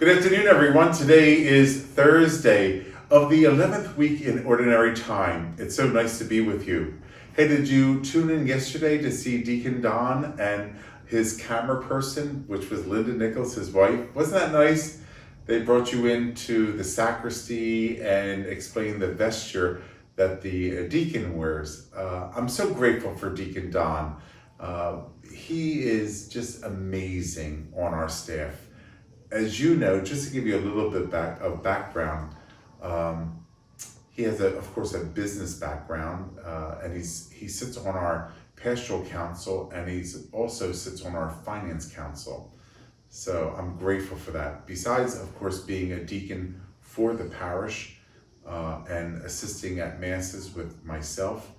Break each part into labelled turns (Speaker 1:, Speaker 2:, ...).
Speaker 1: Good afternoon, everyone. Today is Thursday of the 11th week in Ordinary Time. It's so nice to be with you. Hey, did you tune in yesterday to see Deacon Don and his camera person, which was Nichols, his wife? Wasn't that nice? They brought you into the sacristy and explained the vesture that the deacon wears. I'm so grateful for Deacon Don. He is just amazing on our staff. As you know, just to give you a little bit of background, he has, of course, a business background, and he sits on our pastoral council, and he also sits on our finance council. So I'm grateful for that. Besides, of course, being a deacon for the parish and assisting at masses with myself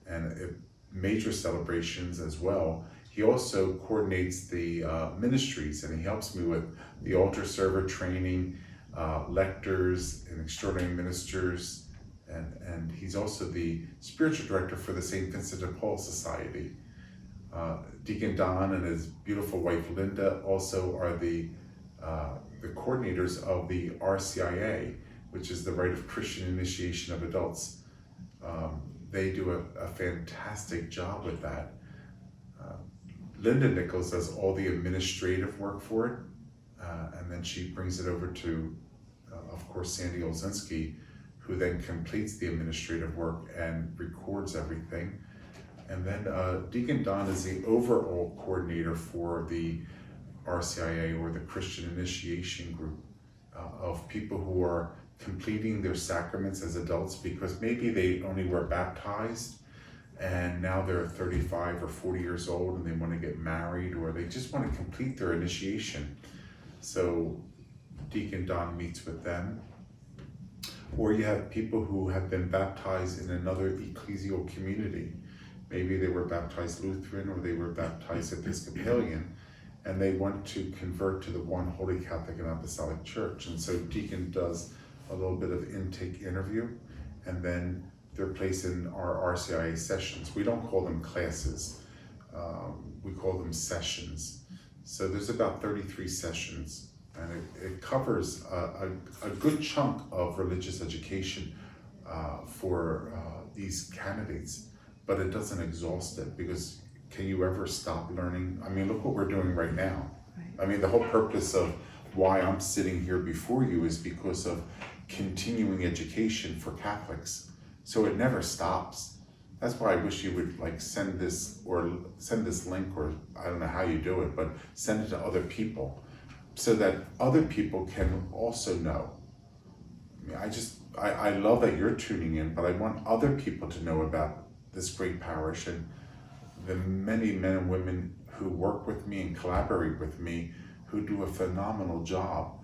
Speaker 1: and major celebrations as well, he also coordinates the ministries, and he helps me with the altar server training, lectors and extraordinary ministers, and he's also the spiritual director for the St. Vincent de Paul Society. Deacon Don and his beautiful wife Linda also are the coordinators of the RCIA, which is the Rite of Christian Initiation of Adults. They do a fantastic job with that. Linda Nichols does all the administrative work for it, and then she brings it over to, of course, Sandy Olzinski, who then completes the administrative work and records everything. And then Deacon Don is the overall coordinator for the RCIA, or the Christian Initiation Group, of people who are completing their sacraments as adults because maybe they only were baptized and now they're 35 or 40 years old and they want to get married, or they just want to complete their initiation. So Deacon Don meets with them. Or you have people who have been baptized in another ecclesial community. Maybe they were baptized Lutheran or they were baptized Episcopalian, and they want to convert to the one Holy Catholic and Apostolic Church. And so Deacon does a little bit of intake interview, and then they're placed in our RCIA sessions. We don't call them classes, we call them sessions. So there's about 33 sessions, and it covers a good chunk of religious education for these candidates, but it doesn't exhaust it, because can you ever stop learning? I mean, look what we're doing right now. Right. I mean, the whole purpose of why I'm sitting here before you is because of continuing education for Catholics. So it never stops. That's why I wish you would send this link, or I don't know how you do it, but send it to other people so that other people can also know. I mean, I love that you're tuning in, but I want other people to know about this great parish and the many men and women who work with me and collaborate with me who do a phenomenal job.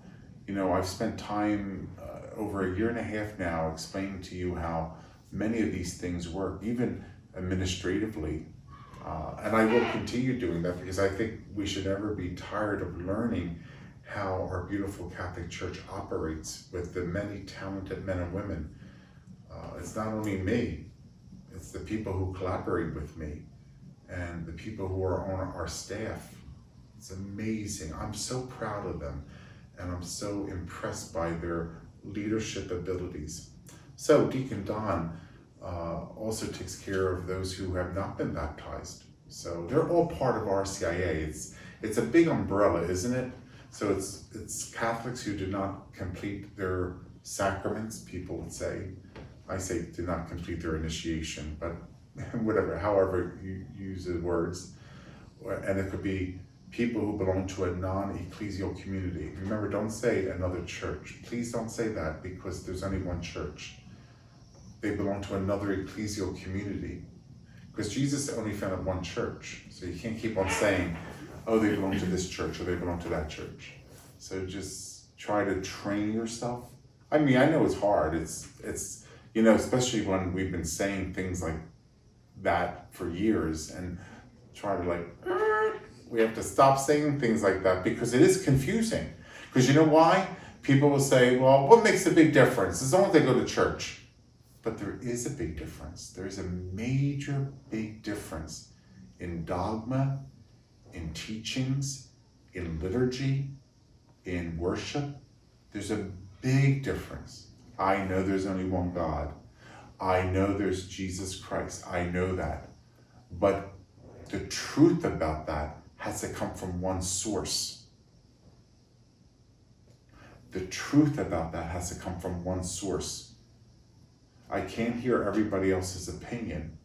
Speaker 1: You know, I've spent time over a year and a half now explaining to you how many of these things work, even administratively. And I will continue doing that because I think we should never be tired of learning how our beautiful Catholic Church operates with the many talented men and women. It's not only me, it's the people who collaborate with me and the people who are on our staff. It's amazing. I'm so proud of them, and I'm so impressed by their leadership abilities. So Deacon Don also takes care of those who have not been baptized. So they're all part of RCIA. It's a big umbrella, isn't it? So it's Catholics who did not complete their sacraments, people would say. I say did not complete their initiation, but whatever, however you use the words. And it could be people who belong to a non-ecclesial community. Remember, don't say another church. Please don't say that, because there's only one church. They belong to another ecclesial community, because Jesus only founded one church. So you can't keep on saying, oh, they belong to this church or they belong to that church. So just try to train yourself. I mean, I know it's hard. It's you know, especially when we've been saying things like that for years, and try to we have to stop saying things like that, because it is confusing. Because you know why? People will say, well, what makes a big difference? As long as they go to church. But there is a big difference. There is a major big difference in dogma, in teachings, in liturgy, in worship, There's a big difference. I know there's only one God. I know there's Jesus Christ. I know that. But the truth about that has to come from one source. The truth about that has to come from one source. I can't hear everybody else's opinion.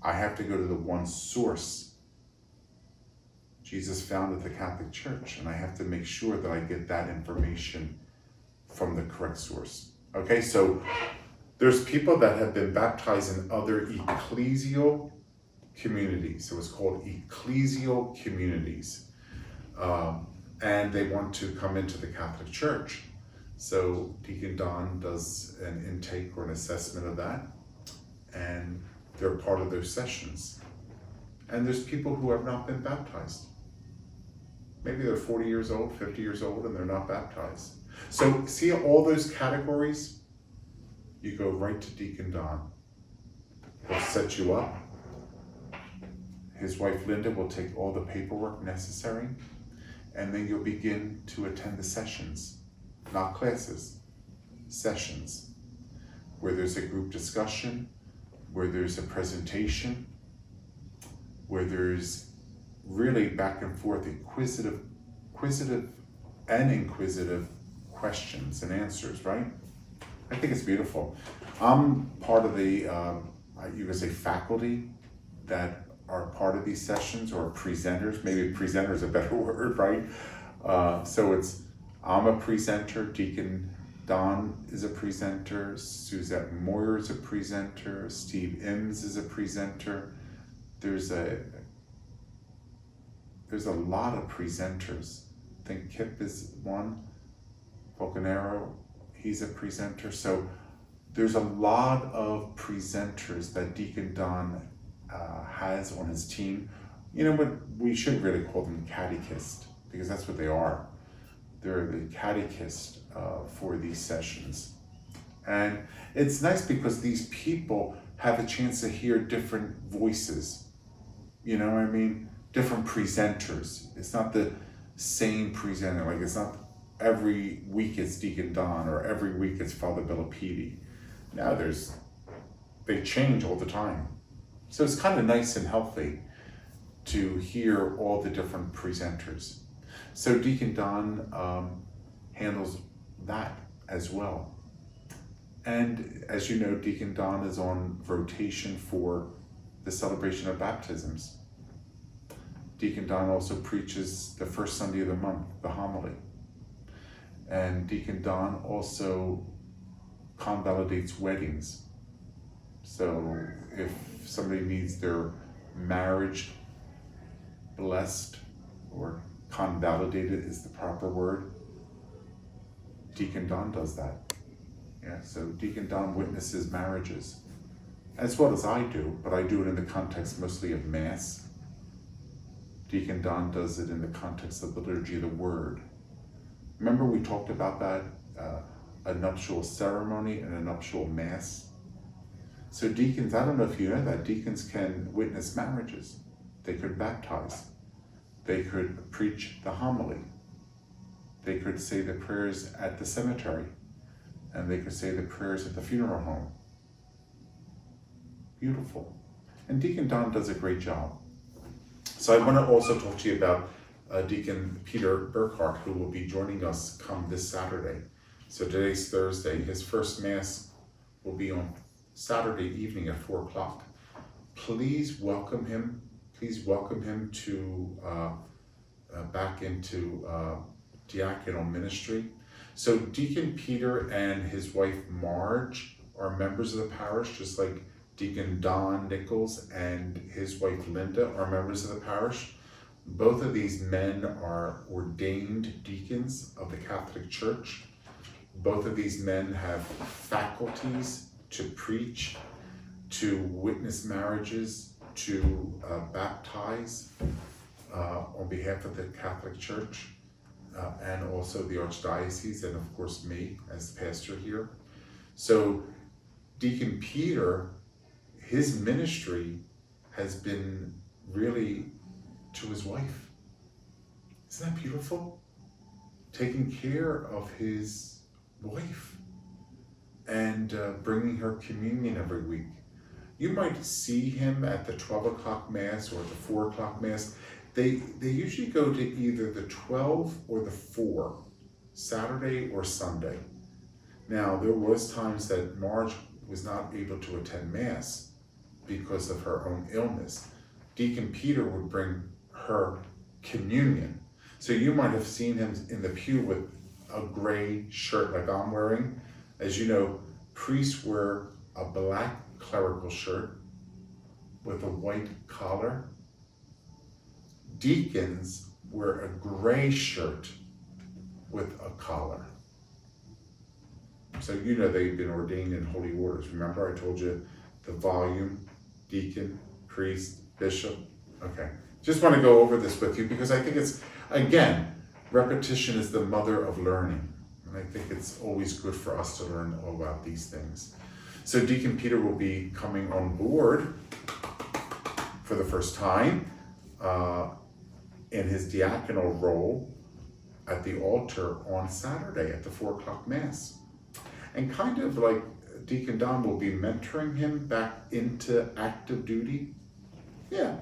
Speaker 1: I have to go to the one source. Jesus founded the Catholic Church, and I have to make sure that I get that information from the correct source. Okay, so there's people that have been baptized in other ecclesial communities. So it's called ecclesial communities. And they want to come into the Catholic Church. So Deacon Don does an intake or an assessment of that, and they're part of those sessions. And there's people who have not been baptized. Maybe they're 40 years old, 50 years old, and they're not baptized. So see all those categories? You go right to Deacon Don. He'll set you up. His wife Linda will take all the paperwork necessary, and then you'll begin to attend the sessions, not classes, sessions, where there's a group discussion, where there's a presentation, where there's really back and forth inquisitive questions and answers, right? I think it's beautiful. I'm part of the, you could say faculty that are part of these sessions, or presenters. Maybe presenter is a better word, right? So I'm a presenter, Deacon Don is a presenter, Suzette Moyer is a presenter, Steve Imms is a presenter. There's a lot of presenters. I think Kip is one, Volcanero, he's a presenter. So there's a lot of presenters that Deacon Don has on his team. You know what, we shouldn't really call them catechists, because that's what they are. They're the catechist for these sessions. And it's nice because these people have a chance to hear different voices. You know what I mean? Different presenters. It's not the same presenter. Like, it's not every week it's Deacon Don or every week it's Father Bellopede. Now they change all the time. So it's kind of nice and healthy to hear all the different presenters. So Deacon Don handles that as well. And as you know, Deacon Don is on rotation for the celebration of baptisms. Deacon Don also preaches the first Sunday of the month, the homily. And Deacon Don also convalidates weddings. So if somebody needs their marriage blessed, or convalidated is the proper word, Deacon Don does that. Yeah, so Deacon Don witnesses marriages, as well as I do, but I do it in the context mostly of Mass. Deacon Don does it in the context of the liturgy of the Word. Remember we talked about that, a nuptial ceremony and a nuptial Mass? So deacons, I don't know if you know that, deacons can witness marriages. They could baptize. They could preach the homily. They could say the prayers at the cemetery. And they could say the prayers at the funeral home. Beautiful. And Deacon Don does a great job. So I want to also talk to you about Deacon Peter Burghart, who will be joining us come this Saturday. So today's Thursday. His first Mass will be on Saturday evening at 4 o'clock. Please welcome him. Please welcome him to back into diaconal ministry. So Deacon Peter and his wife Marge are members of the parish, just like Deacon Don Nichols and his wife Linda are members of the parish. Both of these men are ordained deacons of the Catholic Church. Both of these men have faculties to preach, to witness marriages, to baptize on behalf of the Catholic Church, and also the Archdiocese, and of course me as pastor here. So Deacon Peter, his ministry has been really to his wife. Isn't that beautiful? taking care of his wife and bringing her communion every week. You might see him at the 12 o'clock Mass or the 4 o'clock Mass. They usually go to either the 12 or the 4, Saturday or Sunday. Now, there was times that Marge was not able to attend Mass because of her own illness. Deacon Peter would bring her communion. So you might have seen him in the pew with a gray shirt like I'm wearing. As you know, priests wear a black clerical shirt with a white collar. Deacons wear a gray shirt with a collar. So you know they've been ordained in holy orders. Remember I told you the volume, deacon, priest, bishop. Okay, just want to go over this with you because I think it's, again, repetition is the mother of learning. And I think it's always good for us to learn all about these things. So Deacon Peter will be coming on board for the first time in his diaconal role at the altar on Saturday at the 4 o'clock Mass. And kind of like Deacon Don will be mentoring him back into active duty. Yeah,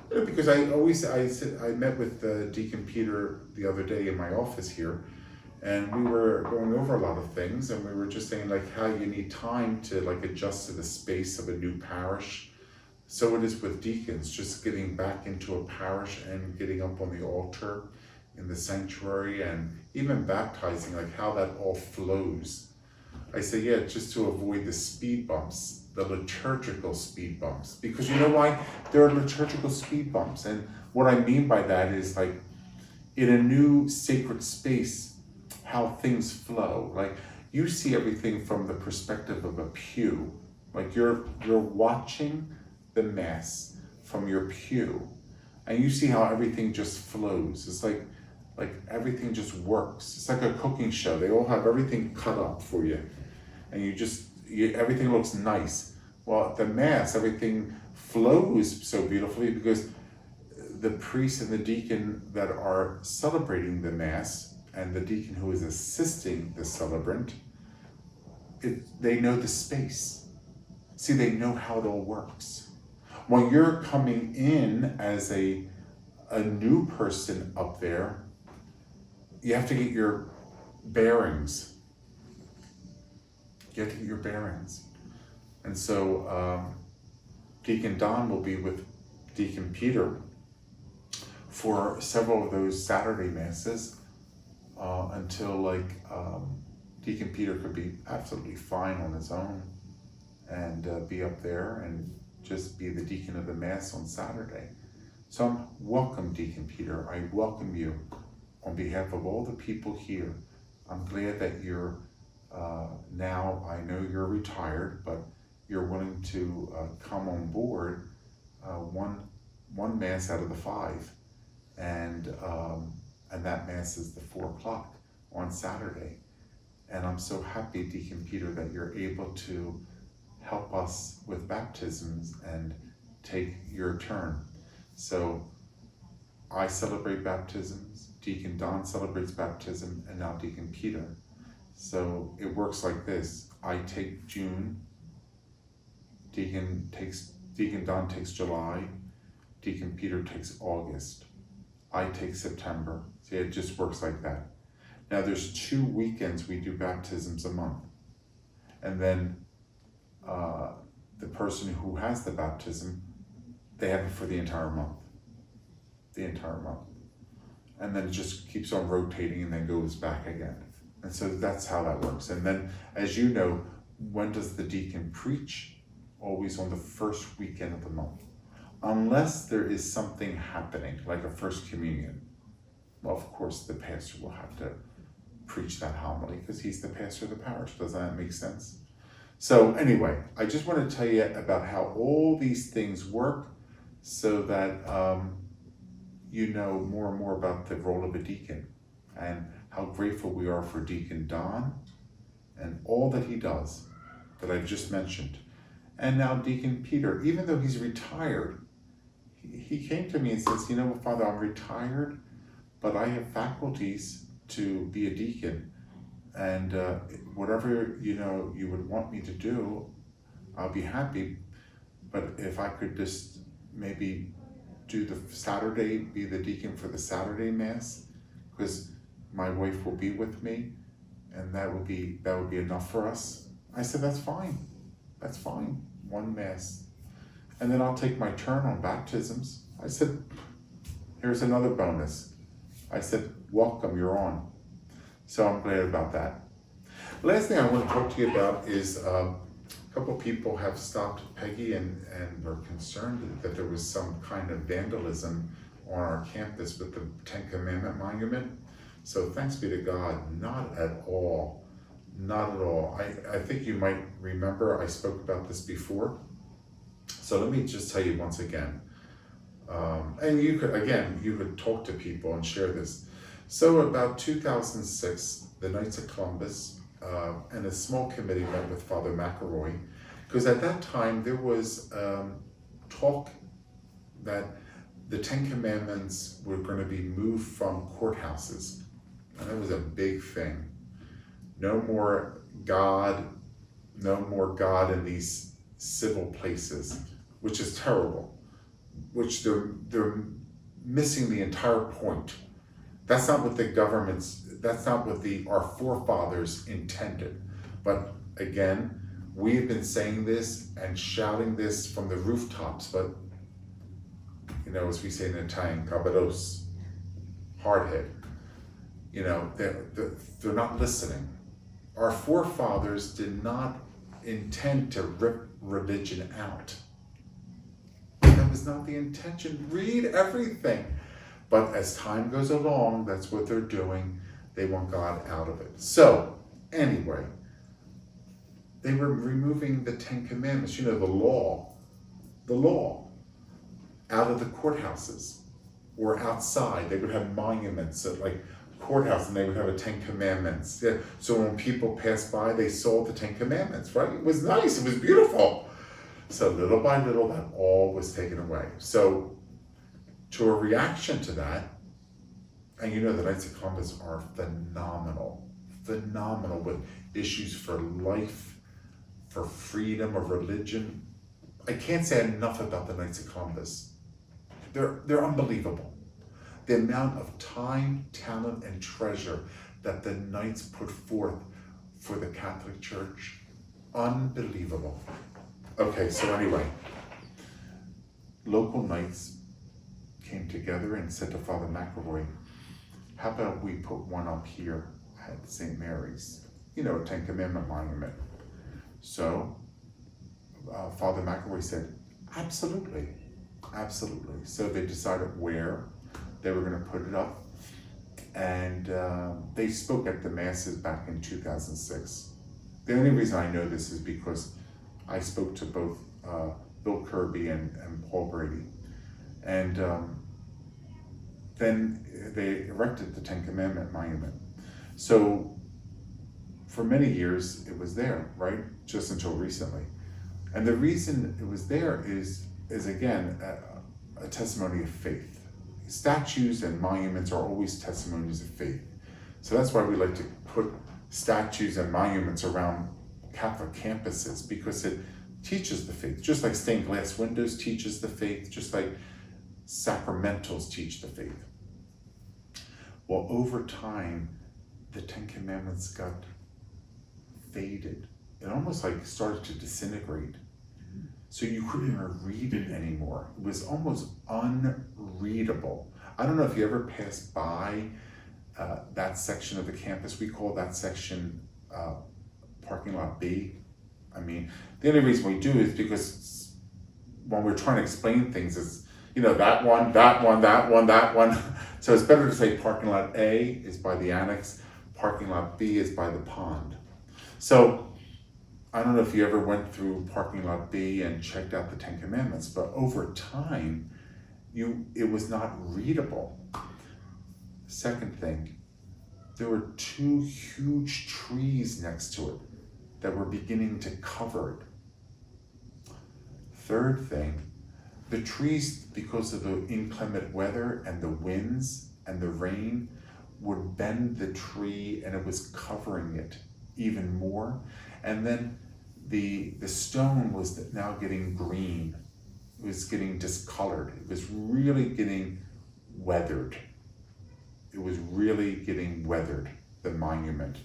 Speaker 1: because I met with Deacon Peter the other day in my office here, and we were going over a lot of things, and we were just saying like how you need time to like adjust to the space of a new parish. So it is with deacons, just getting back into a parish and getting up on the altar in the sanctuary and even baptizing, like how that all flows. I say, yeah, just to avoid the speed bumps, the liturgical speed bumps. Because you know why? There are liturgical speed bumps. And what I mean by that is like in a new sacred space, how things flow. Like you see everything from the perspective of a pew. Like you're watching the Mass from your pew. And you see how everything just flows. It's like everything just works. It's like a cooking show. They all have everything cut up for you. And everything looks nice. Well, at the Mass, everything flows so beautifully because the priest and the deacon that are celebrating the Mass and the deacon who is assisting the celebrant, they know the space. See, they know how it all works. When you're coming in as a new person up there, you have to get your bearings. You have to get your bearings. And so Deacon Don will be with Deacon Peter for several of those Saturday Masses until Deacon Peter could be absolutely fine on his own and be up there and just be the deacon of the Mass on Saturday. So welcome, Deacon Peter. I welcome you on behalf of all the people here. I'm glad that you're now, I know you're retired, but you're willing to come on board one Mass out of the 5. And that Mass is the 4 o'clock on Saturday. And I'm so happy, Deacon Peter, that you're able to help us with baptisms and take your turn. So I celebrate baptisms, Deacon Don celebrates baptism, and now Deacon Peter. So it works like this. I take June, Deacon Don takes July, Deacon Peter takes August. I take September. See, it just works like that. Now there's 2 weekends we do baptisms a month. And then the person who has the baptism, they have it for the entire month. And then it just keeps on rotating and then goes back again. And so that's how that works. And then, as you know, when does the deacon preach? Always on the first weekend of the month. Unless there is something happening, like a first communion. Well, of course, the pastor will have to preach that homily because he's the pastor of the parish. Does that make sense? So anyway, I just want to tell you about how all these things work so that you know more and more about the role of a deacon and how grateful we are for Deacon Don and all that he does that I've just mentioned. And now Deacon Peter, even though he's retired, he came to me and says, you know, Father, I'm retired, but I have faculties to be a deacon, and whatever you would want me to do, I'll be happy. But if I could just maybe do the Saturday, be the deacon for the Saturday Mass, because my wife will be with me, and that would be enough for us. I said, that's fine, one Mass. And then I'll take my turn on baptisms. I said, here's another bonus. I said, welcome, you're on. So I'm glad about that. Last thing I want to talk to you about is a couple people have stopped Peggy and were concerned that there was some kind of vandalism on our campus with the Ten Commandment monument. So thanks be to God, not at all. I think you might remember I spoke about this before. So let me just tell you once again. And you could talk to people and share this. So about 2006, the Knights of Columbus and a small committee met with Father McElroy, because at that time there was talk that the Ten Commandments were going to be moved from courthouses. And that was a big thing. No more God in these civil places, which is terrible, which they're missing the entire point. That's not what our forefathers intended. But again, we've been saying this and shouting this from the rooftops, but as we say in Italian, cabados, hardhead. They're not listening. Our forefathers did not intend to rip religion out. That was not the intention. Read everything. But as time goes along, that's what they're doing. They want God out of it. So, anyway, they were removing the Ten Commandments, the law, out of the courthouses or outside. They would have monuments at courthouse, and they would have a Ten Commandments. Yeah. So when people passed by, they saw the Ten Commandments, right? It was nice, it was beautiful. So little by little, that all was taken away. So to a reaction to that, and the Knights of Columbus are phenomenal with issues for life, for freedom of religion. I can't say enough about the Knights of Columbus. They're unbelievable. The amount of time, talent, and treasure that the Knights put forth for the Catholic Church, unbelievable. Okay, so anyway, local Knights came together and said to Father McElroy, how about we put one up here at St. Mary's, a Ten Commandment monument. So Father McElroy said, absolutely. So they decided where they were going to put it up, and they spoke at the masses back in 2006. The only reason I know this is because I spoke to both Bill Kirby and Paul Brady, and then they erected the Ten Commandment monument. So for many years it was there, right? Just until recently. And the reason it was there is again a testimony of faith. Statues and monuments are always testimonies of faith. So that's why we like to put statues and monuments around Catholic campuses, because it teaches the faith. Just like stained glass windows teaches the faith, just like sacramentals teach the faith. Well, over time, the Ten Commandments got faded. It almost started to disintegrate. So you couldn't even read it anymore. It was almost unreadable. I don't know if you ever passed by that section of the campus. We call that section parking lot B. I mean, the only reason we do is because when we're trying to explain things, it's, that one. So it's better to say parking lot A is by the annex, parking lot B is by the pond. So I don't know if you ever went through parking lot B and checked out the Ten Commandments, but over time, it was not readable. Second thing, there were 2 huge trees next to it that were beginning to cover it. Third thing, the trees, because of the inclement weather and the winds and the rain, would bend the tree and it was covering it even more. And then the stone was now getting green. It was getting discolored. It was really getting weathered. It was really getting weathered, the monument.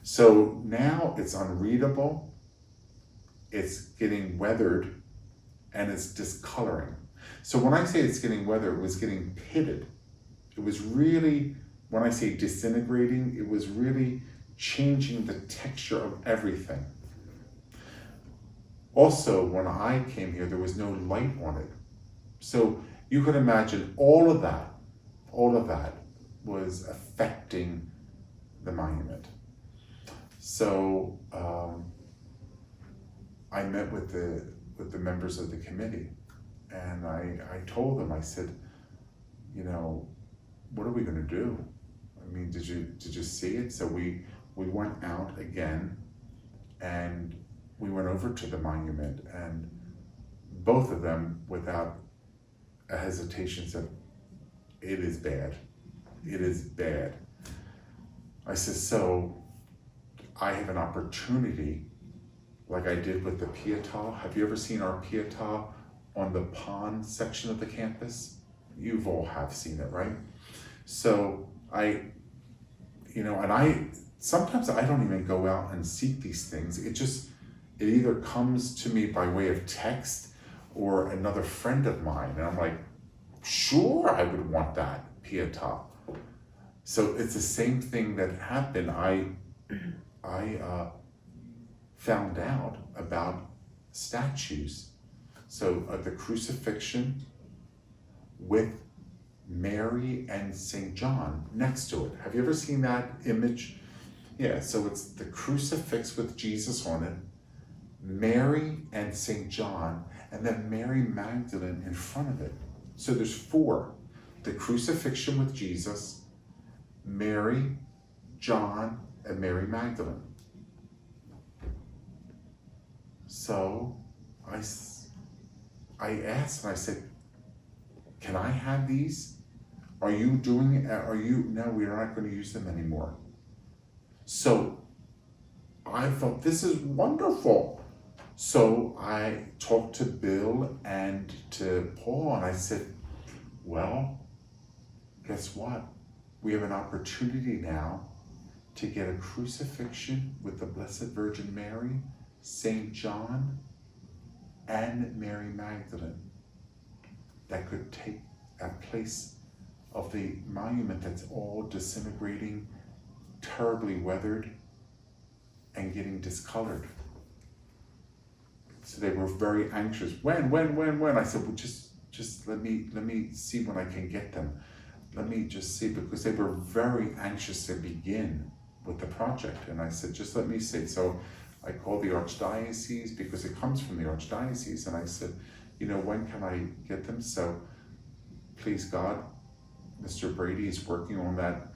Speaker 1: So now it's unreadable, it's getting weathered, and it's discoloring. So when I say it's getting weathered, it was getting pitted. It was really, when I say disintegrating, it was really changing the texture of everything. Also, when I came here, there was no light on it. So you could imagine all of that was affecting the monument. So I met with the members of the committee, and I told them, I said, you know, what are we going to do? I mean, did you see it? So we went out again, and we went over to the monument, and both of them, without a hesitation, said, it is bad. It is bad. I said, so I have an opportunity, like I did with the Pietà. Have you ever seen our Pietà on the pond section of the campus? You've all have seen it, right? So sometimes I don't even go out and seek these things. It either comes to me by way of text or another friend of mine. And I'm like, sure, I would want that Pietà. So it's the same thing that happened. I found out about statues. So the crucifixion with Mary and St. John next to it. Have you ever seen that image? Yeah, so it's the crucifix with Jesus on it, Mary and St. John, and then Mary Magdalene in front of it. So there's four: the crucifixion with Jesus, Mary, John, and Mary Magdalene. So I asked, and I said, can I have these? Are you doing it? No, we're not going to use them anymore. So I thought, this is wonderful. So I talked to Bill and to Paul, and I said, well, guess what? We have an opportunity now to get a crucifixion with the Blessed Virgin Mary, St. John, and Mary Magdalene that could take that place of the monument that's all disintegrating, terribly weathered, and getting discolored. So they were very anxious. When? I said, well, just let me see when I can get them. Let me just see, because they were very anxious to begin with the project. And I said, just let me see. So I called the Archdiocese, because it comes from the Archdiocese, and I said, when can I get them? So please God, Mr. Brady is working on that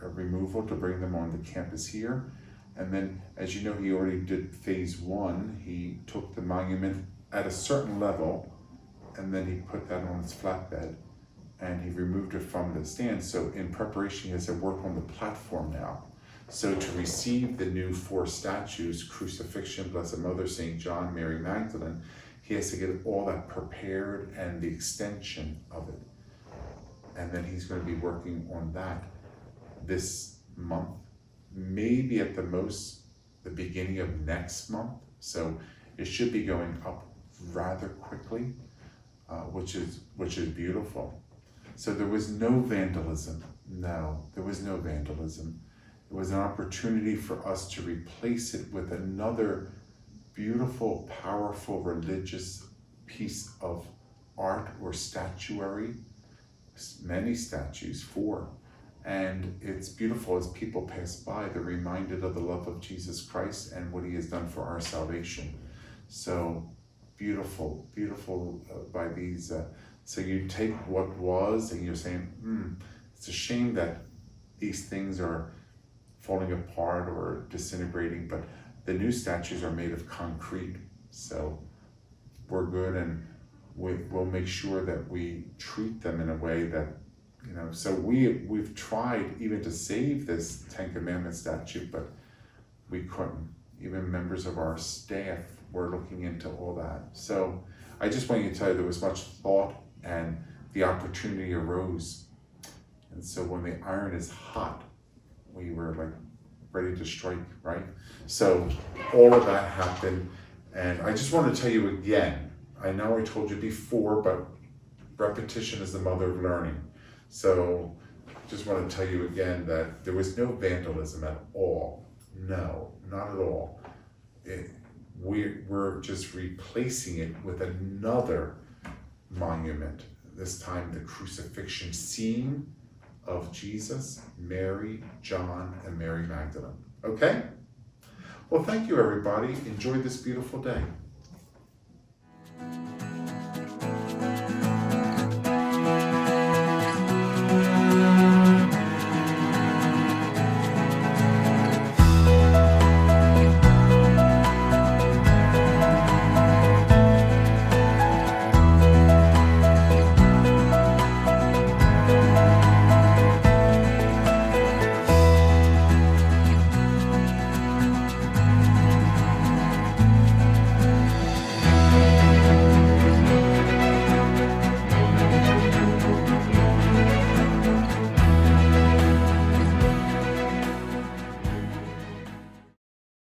Speaker 1: removal to bring them on the campus here. And then, as you know, he already did phase 1. He took the monument at a certain level, and then he put that on its flatbed, and he removed it from the stand. So in preparation, he has to work on the platform now. So to receive the new 4 statues, Crucifixion, Blessed Mother, St. John, Mary Magdalene, he has to get all that prepared and the extension of it. And then he's going to be working on that this month, maybe at the most the beginning of next month. So it should be going up rather quickly, which is beautiful. So there was no vandalism. No, there was no vandalism. It was an opportunity for us to replace it with another beautiful, powerful religious piece of art or statuary. Many statues, 4. And it's beautiful as people pass by, they're reminded of the love of Jesus Christ and what he has done for our salvation. So beautiful by these. So you take what was and you're saying, it's a shame that these things are falling apart or disintegrating, but the new statues are made of concrete. So we're good, and we'll make sure that we treat them in a way that So we've tried even to save this Ten Commandment statue, but we couldn't. Even members of our staff were looking into all that. So I just want you to tell you there was much thought and the opportunity arose. And so when the iron is hot, we were like ready to strike, right? So all of that happened. And I just want to tell you again, I know I told you before, but repetition is the mother of learning. So just want to tell you again that there was no vandalism at all. No, not at all. We're just replacing it with another monument, this time the crucifixion scene of Jesus, Mary, John, and Mary Magdalene. Okay? Well, thank you, everybody. Enjoy this beautiful day.